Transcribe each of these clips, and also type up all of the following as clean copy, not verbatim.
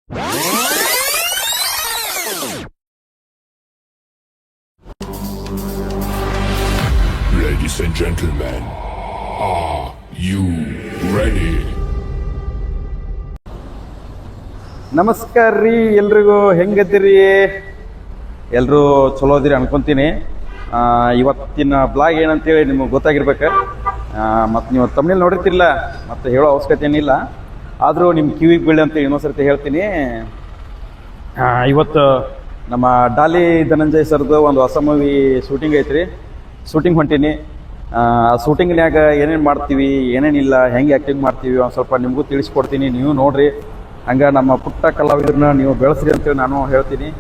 Ladies and gentlemen, are you ready? ನಮಸ್ಕಾರ ರೀ ಎಲ್ರಿಗೂ, ಹೆಂಗದಿರಿ? ಎಲ್ಲರೂ ಚಲೋ ಅದಿರಿ ಅನ್ಕೊಂತೀನಿ. ಇವತ್ತಿನ ಬ್ಲಾಗ್ ಏನಂತೇಳಿ ನಿಮಗೆ ಗೊತ್ತಾಗಿರ್ಬೇಕು. ಮತ್ತು ನೀವು ತಮಿಳ್ ನೋಡಿರ್ತಿಲ್ಲ, ಮತ್ತು ಹೇಳೋ ಅವಶ್ಯಕತೆ ಏನಿಲ್ಲ. ಆದರೂ ನಿಮ್ಮ ಕಿವಿಗೆ ಬೀಳಿ ಅಂತ ಇನ್ನೊಂದ್ಸರ್ತಿ ಹೇಳ್ತೀನಿ. ಇವತ್ತು ನಮ್ಮ ಡಾಲಿ ಧನಂಜಯ್ ಸರ್ದು ಒಂದು ಹೊಸ ಮೂವಿ ಶೂಟಿಂಗ್ ಐತ್ರಿ. ಶೂಟಿಂಗ್ ಹೊಂಟೀನಿ. ಆ ಶೂಟಿಂಗ್ನ್ಯಾಗ ಏನೇನು ಮಾಡ್ತೀವಿ, ಏನೇನಿಲ್ಲ, ಹೆಂಗೆ ಆ್ಯಕ್ಟಿಂಗ್ ಮಾಡ್ತೀವಿ ಒಂದು ಸ್ವಲ್ಪ ನಿಮಗೂ ತಿಳಿಸ್ಕೊಡ್ತೀನಿ. ನೀವು ನೋಡಿರಿ, ಹಂಗೆ ನಮ್ಮ ಪುಟ್ಟ ಕಲಾವಿದ್ರನ್ನ ನೀವು ಬೆಳೆಸ್ರಿ ಅಂತೇಳಿ ನಾನು ಹೇಳ್ತೀನಿ.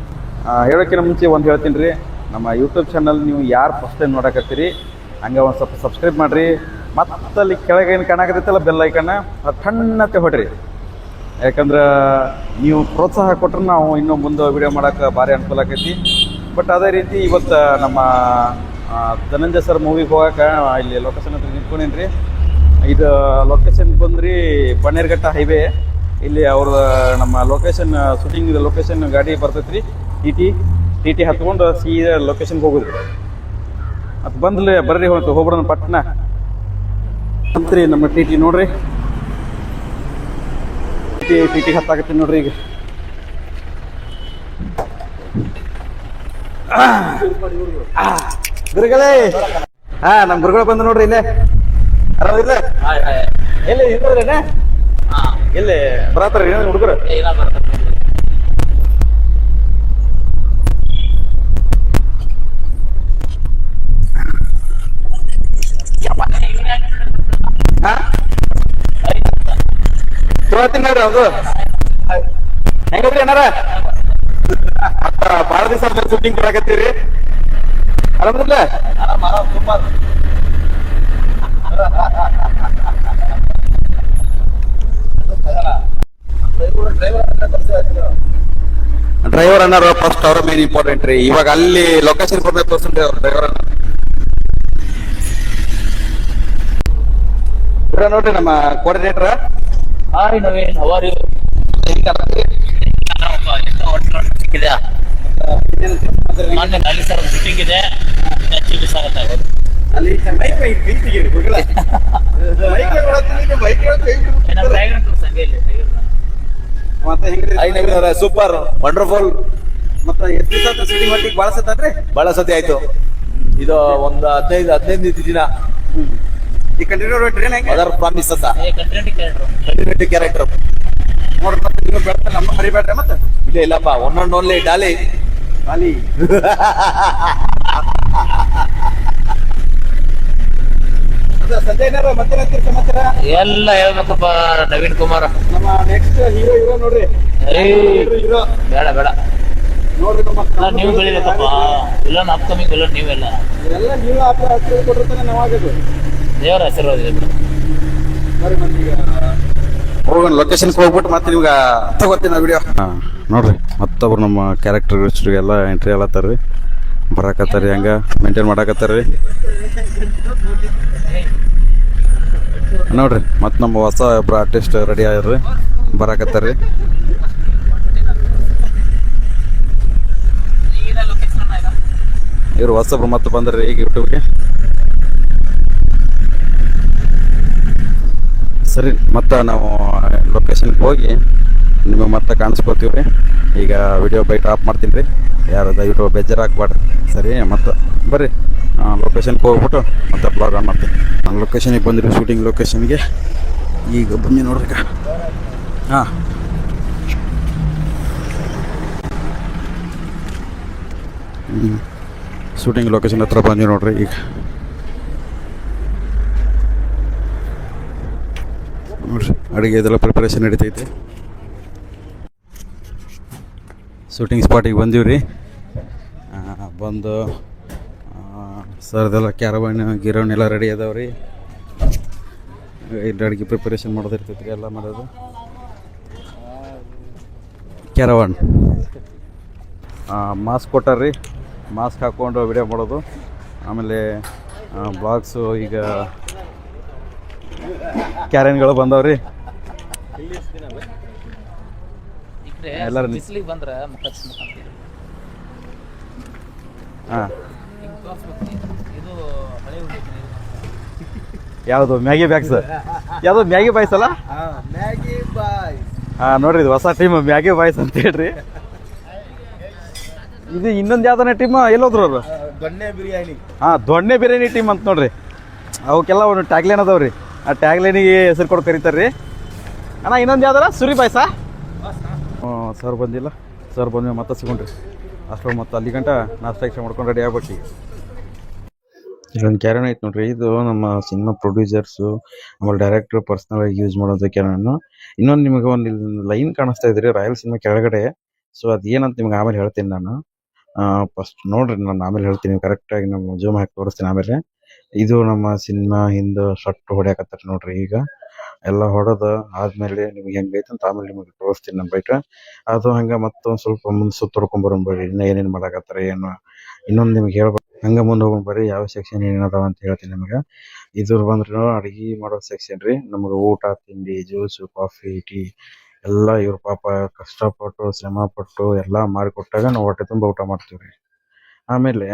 ಹೇಳೋಕ್ಕಿಂತ ಮುಂಚೆ ಒಂದು ಹೇಳ್ತೀನಿ ರೀ, ನಮ್ಮ ಯೂಟ್ಯೂಬ್ ಚಾನಲ್ ನೀವು ಯಾರು ಫಸ್ಟ್ ಟೈಮ್ ನೋಡಕತ್ತೀರಿ ಹಂಗೆ ಒಂದು ಸ್ವಲ್ಪ ಸಬ್ಸ್ಕ್ರೈಬ್ ಮಾಡಿರಿ. ಮತ್ತು ಅಲ್ಲಿ ಕೆಳಗೆ ಏನು ಕಾಣಕತ್ತೈತಲ್ಲ ಬೆಲ್ ಐಕನ್ನ ತಣ್ಣತ್ತೆ ಹೊಡ್ರಿ. ಯಾಕಂದ್ರೆ ನೀವು ಪ್ರೋತ್ಸಾಹ ಕೊಟ್ಟರೆ ನಾವು ಇನ್ನೂ ಮುಂದೆ ವಿಡಿಯೋ ಮಾಡೋಕೆ ಭಾರಿ ಅನುಕೂಲ ಆಕೈತಿ. ಬಟ್ ಅದೇ ರೀತಿ ಇವತ್ತು ನಮ್ಮ ಧನಂಜಯ ಸರ್ ಮೂವಿಗೆ ಹೋಗೋಕೆ ಇಲ್ಲಿ ಲೊಕೇಶನ್ ಹತ್ರ ನಿಂತ್ಕೊಂಡೇನಿ ರೀ. ಇದು ಲೊಕೇಶನ್ ಬಂದ್ರಿ ಬನ್ನೇರುಘಟ್ಟ ಹೈವೇ. ಇಲ್ಲಿ ಅವ್ರ ನಮ್ಮ ಲೊಕೇಶನ್ ಶೂಟಿಂಗ್ ಲೊಕೇಶನ್ ಗಾಡಿ ಬರ್ತೈತೆ ರೀ. ಟಿ ಟಿ ಹತ್ಕೊಂಡು ಸೀದಾ ಲೊಕೇಶನ್ಗೆ ಹೋಗೋದು. ಮತ್ತು ಬಂದ್ಲಿ ಬರ್ರಿ ಹೋಗ್ಬಿಡೋಣ ಪಟ್ನ ಅಂತ್ರಿ. ನಮ್ಮ ಟಿ ಟಿ ನೋಡ್ರಿ, ಟಿ ಟಿ ಹತ್ತಾಕತ್ತೀನಿ ನೋಡ್ರಿ ಈಗ. ಗುರುಗಳೇ, ನಮ್ಮ ಗುರುಗಳು ಬಂದು ನೋಡ್ರಿ ಇಲ್ಲೇ. ಆರಾಮಿಲ್ಲ? ಎಲ್ಲಿ ಇರ್ತದ್ರೇನೆ? ಎಲ್ಲಿ ಬರತ್ತಾರ ಹುಡುಗರು? ತಿನ್ನೋರಿ ಅದು ಹೆಂಗದ್ರಿ ಏನಾರ? ಭಾಳ ದಿವಸ ಶೂಟಿಂಗ್ ಕೊಡಕತ್ತೀರಿ. ಆರಾಮದಿಲ್ಲ? ಡ್ರೈವರ್ ಅನ್ನಾರ ಫಸ್ಟ್ ಅವ್ರ ಮೇನ್ ಇಂಪಾರ್ಟೆಂಟ್ ರೀ. ಇವಾಗ ಅಲ್ಲಿ ಲೊಕೇಶನ್ ಕೊಡ್ಬೇಕು ತೋರ್ಸನ್ರಿ ಅವ್ರ ಡ್ರೈವರ್ ಅನ್ನ. ನೋಡ್ರಿ ನಮ್ಮ coordinator. Hi Naveen, how are you? ಮೊನ್ನೆ ಅಲ್ಲಿ ಸರ್ ಶೂಟಿಂಗ್ ಇದೆ, ಮಿಸ್ ಆಗುತ್ತೆ. Super wonderful. ಮತ್ತೆ ಎಷ್ಟು ದಿವಸ ಶೂಟಿಂಗ್ ಹೊಟ್ಟಿಗೆ ಭಾಳ ಸತ್ತನ್ರಿ? ಬಹಳ ಸತಿ ಆಯ್ತು. ಇದು ಒಂದು 15 ದಿನ. ಈ ಕಂಟಿನ್ಯೂ ಟ್ರೈನ್ ಹೆಂಗೆ? ಅದರ ಪ್ರಾಮಿಸ್ ಅಂತ ಕಂಟಿನ್ಯೂಟಿ ಕ್ಯಾರೆಕ್ಟರ್ ನೋಡ್ರಿ. ಮತ್ತೆ ನೀವು ಬೆಳ್ತ ನಮ್ಮ ಮರಿಬೇಡ್ರಿ. ಮತ್ತೆ ಇಲ್ಲ ಇಲ್ಲಪ್ಪ, ಒನ್ ಅಂಡ್ ಓನ್ಲಿ ಡಾಲಿ. ಅಲ್ಲಿ ಸಂಜಯ್ ಮತ್ತೆ ಸಮಾಚಾರ ಎಲ್ಲ ಹೇಳ್ಬೇಕಪ್ಪ ನವೀನ್ ಕುಮಾರ್. ನಮ್ಮ ನೆಕ್ಸ್ಟ್ ಹೀರೋ ನೋಡ್ರಿ. ಹೀರೋ ಬೇಡ ಬೇಡ ನೋಡ್ರಿ. ನೀವು ಬೆಳಿಬೇಕಪ್ಪ, ವಿಲನ್ ಅಪ್ಕಮಿಂಗ್ ವಿಲನ್ ನೀವೆಲ್ಲ. ಎಲ್ಲ ನೀವು ಕೊಟ್ಟಿರ್ತಾನೆ ನಾವಾಗದು. ದೇವರ ಆಶೀರ್ವಾದ ಇದೆ. ಹೋಗೋಣ ಲೊಕೇಶನ್ಗೆ ಹೋಗ್ಬಿಟ್ಟು ಮತ್ತೆ ನಿಮ್ಗೆ ತಗೋತೀನಿ ವಿಡಿಯೋ. ನೋಡ್ರಿ, ಮತ್ತೊಬ್ರು ನಮ್ಮ ಕ್ಯಾರೆಕ್ಟರ್ ಎಲ್ಲ ಎಂಟ್ರಿ ಅಲ್ಲತ್ತಾರ್ರಿ, ಬರಾಕತ್ತಾರಿ, ಹಂಗೆ ಮೇಂಟೈನ್ ಮಾಡಾಕತ್ತಾರ್ರಿ. ನೋಡ್ರಿ, ಮತ್ತು ನಮ್ಮ ಹೊಸ ಒಬ್ರು ಆರ್ಟಿಸ್ಟ್ ರೆಡಿ ಆಗ್ಯಾರ್ರಿ, ಬರಾಕತ್ತಾರ್ರಿ. ಇವ್ರು ಹೊಸಬ್ರು ಮತ್ತೆ ಬಂದ್ರಿ ಈಗ ಯೂಟ್ಯೂಬ್ಗೆ. ಸರಿ, ಮತ್ತೆ ನಾವು ಲೊಕೇಶನ್ಗೆ ಹೋಗಿ ನಿಮಗೆ ಮತ್ತೆ ಕಾಣಿಸ್ಕೊತೀವಿ ರೀ. ಈಗ ವಿಡಿಯೋ ಬೈಟ್ ಆಫ್ ಮಾಡ್ತೀನಿ ರೀ, ಯಾರು ದಯವಿಟ್ಟು ಬೇಜಾರು ಹಾಕ್ಬಾರ್ರಿ. ಸರಿ, ಮತ್ತೆ ಬರ್ರಿ ಲೊಕೇಶನ್ಗೆ ಹೋಗ್ಬಿಟ್ಟು ಮತ್ತೆ ಬ್ಲಾಗ್ ಆನ್ ಮಾಡ್ತೀನಿ. ನಾನು ಲೊಕೇಶನಿಗೆ ಬಂದಿರಿ, ಶೂಟಿಂಗ್ ಲೊಕೇಶನ್ಗೆ ಈಗ ಬನ್ನಿ ನೋಡ್ರಿ. ಈಗ ಹಾಂ, ಶೂಟಿಂಗ್ ಲೊಕೇಶನ್ ಹತ್ರ ಬಂದ್ವಿ ನೋಡ್ರಿ. ಈಗ ನೋಡ್ರಿ, ಅಡುಗೆ ಇದೆಲ್ಲ ಪ್ರಿಪರೇಷನ್ ನಡೀತೈತಿ. ಶೂಟಿಂಗ್ ಸ್ಪಾಟಿಗೆ ಬಂದೀವಿ ರೀ. ಬಂದು ಸರ್ದೆಲ್ಲ ಕ್ಯಾರವಾನ್ ಗಿರವನ್ ಎಲ್ಲ ರೆಡಿ ಅದಾವೆ ರೀ. ಇಲ್ಲಿ ಅಡುಗೆ ಪ್ರಿಪರೇಷನ್ ಮಾಡೋದಿರ್ತೈತಿ ರೀ, ಎಲ್ಲ ಮಾಡೋದು. ಕ್ಯಾರವಾನ್ ಮಾಸ್ಕ್ ಕೊಟ್ಟಾರ್ರಿ, ಮಾಸ್ಕ್ ಹಾಕ್ಕೊಂಡು ವಿಡಿಯೋ ಮಾಡೋದು. ಆಮೇಲೆ ಬ್ಲಾಗ್ಸು ಈಗ ಕ್ಯಾರನ್ಗಳು ಬಂದವ್ರಿ. ಬಿಟ್ರೆ ಎಲ್ಲರೂ ಬಿಸಿಲಿಗೆ ಬಂದ್ರೆ ಮುಖ ಚಿಮ್ಕೊಂತೀವಿ. ಹಾಂ ಹಿಂಗೆ ತೋರಿಸ್ಬೇಕು. ಇದು ಹಳೆ ಹುಡುಗಿ ಯಾವುದು ಮ್ಯಾಗಿ ಬ್ಯಾಗ್ಸ್? ಯಾವುದು ಮ್ಯಾಗಿ ಬಾಯ್ಸ್ ಅಲ್ಲ? ಮ್ಯಾಗಿ ಬಾಯ್. ಹಾಂ ನೋಡ್ರಿ, ಇದು ಹೊಸ ಟೀಮ್ ಮ್ಯಾಗಿ ಬಾಯ್ಸ್ ಅಂತ ಹೇಳ್ರಿ. ಇದು ಇನ್ನೊಂದು ಯಾವ್ದಾನ ಟೀಮ್ ಎಲ್ಲೋದ್ರು ಅವರು? ದೊಣ್ಣೆ ಬಿರಿಯಾನಿ. ಹಾಂ, ದೊಣ್ಣೆ ಬಿರಿಯಾನಿ ಟೀಮ್ ಅಂತ ನೋಡ್ರಿ. ಅವಕ್ಕೆಲ್ಲ ಒಂದು ಟ್ಯಾಗ್ಲೈನ್ ಅದಾವ್ರಿ. ಆ ಟ್ಯಾಗ್ಲೈನಿಗೆ ಹೆಸರು ಕೊಟ್ಟು ಕರೀತಾರೆ ರೀ. ಅಣ್ಣ ಇನ್ನೊಂದು ಯಾವ್ದಾರ ಸುರಿ ಬಾಯ್ಸ? ಹ್ಞೂ, ಸರ್ ಬಂದಿಲ್ಲ. ಸರ್ ಬಂದ್ಮೇಲೆ ಮತ್ತೆ ಸಿಗೊಂಡ್ರಿ. ಅಷ್ಟು ಮತ್ತೆ ಅಲ್ಲಿ ಗಂಟ ನಾಷ್ಟ ಇಷ್ಟ ಮಾಡ್ಕೊಂಡು ರೆಡಿ ಆಗ್ಬಿಟ್ಟು ಇಲ್ಲೊಂದು ಕ್ಯಾರನ್ ಐತೆ ನೋಡ್ರಿ. ಇದು ನಮ್ಮ ಸಿನಿಮಾ ಪ್ರೊಡ್ಯೂಸರ್ಸು ಆಮೇಲೆ ಡೈರೆಕ್ಟ್ರು ಪರ್ಸ್ನಲ್ ಆಗಿ ಯೂಸ್ ಮಾಡೋದು ಕ್ಯಾರನ್ನು. ಇನ್ನೊಂದು ನಿಮಗೆ ಒಂದು ಲೈನ್ ಕಾಣಿಸ್ತಾ ಇದ್ರಿ ರಾಯಲ್ ಸಿನಿಮಾ ಕೆಳಗಡೆ. ಸೊ ಅದು ಏನಂತ ನಿಮ್ಗೆ ಆಮೇಲೆ ಹೇಳ್ತೀನಿ ನಾನು. ಫಸ್ಟ್ ನೋಡ್ರಿ, ನಾನು ಆಮೇಲೆ ಹೇಳ್ತೀನಿ ಕರೆಕ್ಟಾಗಿ. ನಮ್ಮ ಜೂಮ್ ಹಾಕಿ ತೋರಿಸ್ತೀನಿ ಆಮೇಲೆ. ಇದು ನಮ್ಮ ಸಿನಿಮಾ ಹಿಂದೆ ಶರ್ಟ್ ಹೊಡ್ಯಾಕತ್ತಾರ ನೋಡ್ರಿ. ಈಗ ಎಲ್ಲ ಹೊಡೆದು ಆದ್ಮೇಲೆ ನಿಮ್ಗೆ ಹೆಂಗೈತೆ ಅಂತ ಆಮೇಲೆ ನಿಮಗೆ ತೋರಿಸ್ತೀನಿ ನಮ್ಮ ಬೈಟ್. ಅದು ಹಂಗೆ ಮತ್ತೊಂದು ಸ್ವಲ್ಪ ಮುಂದೆ ಸುತ್ತೊಡ್ಕೊಂಬರೋಣ ಇನ್ನೂ ಏನೇನು ಮಾಡಾಕತ್ತಾರ ಏನು ಇನ್ನೊಂದು ನಿಮ್ಗೆ ಹೇಳ್ಬೇಕು. ಹಂಗೆ ಮುಂದೆ ಹೋಗೋಣ ಬರ್ರಿ. ಯಾವ ಸೆಕ್ಷನ್ ಏನೇನದಾವ ಅಂತ ಹೇಳ್ತೀನಿ ನಿಮಗೆ. ಇದ್ರ ಬಂದ್ರೆ ಅಡುಗೆ ಮಾಡೋ ಸೆಕ್ಷನ್ ರೀ. ನಮಗೆ ಊಟ ತಿಂಡಿ ಜ್ಯೂಸು ಕಾಫಿ ಟೀ ಎಲ್ಲ ಇವ್ರ ಪಾಪ ಕಷ್ಟಪಟ್ಟು ಶ್ರಮಪಟ್ಟು ಎಲ್ಲ ಮಾಡಿಕೊಟ್ಟಾಗ ನಾವು ಹೊಟ್ಟೆ ತುಂಬ ಊಟ ಮಾಡ್ತೀವಿ ರೀ. ಆಮೇಲೆ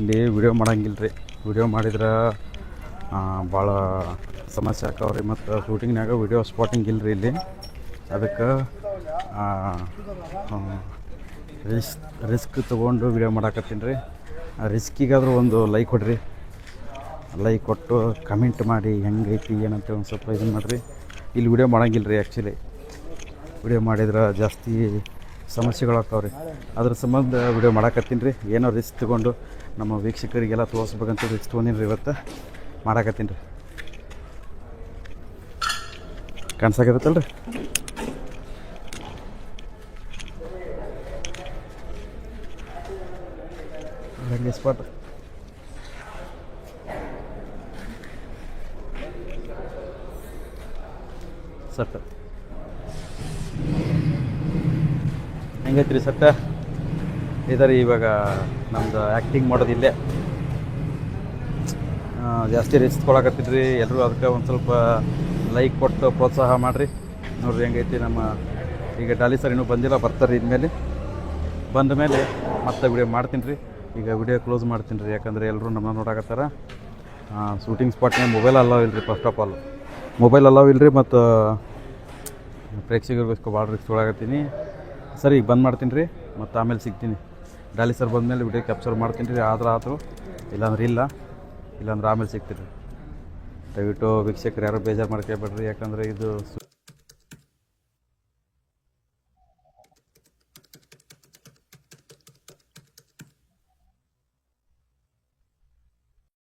ಇಲ್ಲಿ ವಿಡಿಯೋ ಮಾಡಂಗಿಲ್ಲ ರೀ. ವಿಡಿಯೋ ಮಾಡಿದ್ರೆ ಭಾಳ ಸಮಸ್ಯೆ ಆಕಾವ್ರಿ. ಮತ್ತು ಶೂಟಿಂಗ್ನಾಗ ವಿಡಿಯೋ ಸ್ಪಾಟಿಂಗ್ ಇಲ್ಲ ರೀ ಇಲ್ಲಿ. ಅದಕ್ಕೆ ರಿಸ್ಕ್ ತೊಗೊಂಡು ವಿಡಿಯೋ ಮಾಡಾಕತ್ತೀನಿ ರೀ. ಆ ರಿಸ್ಕಿಗಾದರೂ ಒಂದು ಲೈಕ್ ಕೊಡ್ರಿ. ಲೈಕ್ ಕೊಟ್ಟು ಕಮೆಂಟ್ ಮಾಡಿ ಹೆಂಗೈತಿ ಏನಂತ ಒಂದು ಸ್ವಲ್ಪ ಇದನ್ನು ಮಾಡಿರಿ. ಇಲ್ಲಿ ವಿಡಿಯೋ ಮಾಡಂಗಿಲ್ಲ ರೀ. ಆ್ಯಕ್ಚುಲಿ ವಿಡಿಯೋ ಮಾಡಿದ್ರೆ ಜಾಸ್ತಿ ಸಮಸ್ಯೆಗಳಾಗ್ತಾವೆ ರೀ. ಅದ್ರ ಸಂಬಂಧ ವಿಡಿಯೋ ಮಾಡಾಕತ್ತೀನಿ ರೀ. ಏನೋ ರಿಸ್ಕ್ ತೊಗೊಂಡು ನಮ್ಮ ವೀಕ್ಷಕರಿಗೆಲ್ಲ ತೋರಿಸ್ಬೇಕಂತ ರಿಸ್ಕ್ ತೊಗೊಂಡಿನಿ ರೀ. ಇವತ್ತು ಮಾಡಾಕತ್ತೀನಿ ರೀ. ಕಾಣಿಸಾಕತ್ತಲ್ಲ ರೀ. ಹಂಗೆ ಸ್ಪಾಟ್ ಸಟ್ ಹೆಂಗೈತೆ ರೀ ಸಟ್ಟ? ಇದರಿ ಇವಾಗ ನಮ್ದು ಆ್ಯಕ್ಟಿಂಗ್ ಮಾಡೋದು ಇಲ್ಲೇ. ಜಾಸ್ತಿ ರಿಸ್ಕ್ ತೊಗೊಳಕತ್ತಿದ್ರಿ ಎಲ್ಲರೂ. ಅದಕ್ಕೆ ಒಂದು ಸ್ವಲ್ಪ ಲೈಕ್ ಕೊಟ್ಟು ಪ್ರೋತ್ಸಾಹ ಮಾಡಿರಿ. ನೋಡಿರಿ ಹೆಂಗೈತಿ ನಮ್ಮ ಈಗ ಡಾಲಿ ಸರ್ ಇನ್ನೂ ಬಂದಿಲ್ಲ, ಬರ್ತಾರೆ ಇನ್ಮೇಲೆ. ಬಂದ ಮೇಲೆ ಮತ್ತೆ ವಿಡಿಯೋ ಮಾಡ್ತೀನಿ ರೀ. ಈಗ ವಿಡಿಯೋ ಕ್ಲೋಸ್ ಮಾಡ್ತೀನಿ ರೀ. ಯಾಕಂದರೆ ಎಲ್ಲರೂ ನಮ್ಮನ್ನ ನೋಡಾಕತ್ತಾರ. ಶೂಟಿಂಗ್ ಸ್ಪಾಟ್ನಾಗ ಮೊಬೈಲ್ ಅಲಾವ್ ಇಲ್ಲ ರೀ. ಫಸ್ಟ್ ಆಫ್ ಆಲ್ ಮೊಬೈಲ್ ಅಲಾವ್ ಇಲ್ಲ ರೀ. ಮತ್ತು ಪ್ರೇಕ್ಷಕರಿಗೋಸ್ಕರ ಭಾಳ ರಿಸ್ಕ್ ತೊಗೊಳಕತ್ತೀನಿ. ಸರಿ, ಈಗ ಬಂದ್ ಮಾಡ್ತೀನಿ ರೀ. ಮತ್ತು ಆಮೇಲೆ ಸಿಗ್ತೀನಿ. ಡಾಲಿ ಸರ್ ಬಂದಮೇಲೆ ವಿಡಿಯೋ ಕ್ಯಾಪ್ಚರ್ ಮಾಡ್ತೀನಿ ರೀ. ಆದರೂ ಇಲ್ಲಾಂದ್ರೆ ಇಲ್ಲಾಂದ್ರೆ ಆಮೇಲೆ ಸಿಗ್ತೀನಿ ರೀ. ದಯವಿಟ್ಟು ವೀಕ್ಷಕರು ಯಾರು ಬೇಜಾರು ಮಾಡ್ಕೊಬೇಡ್ರಿ. ಯಾಕಂದರೆ ಇದು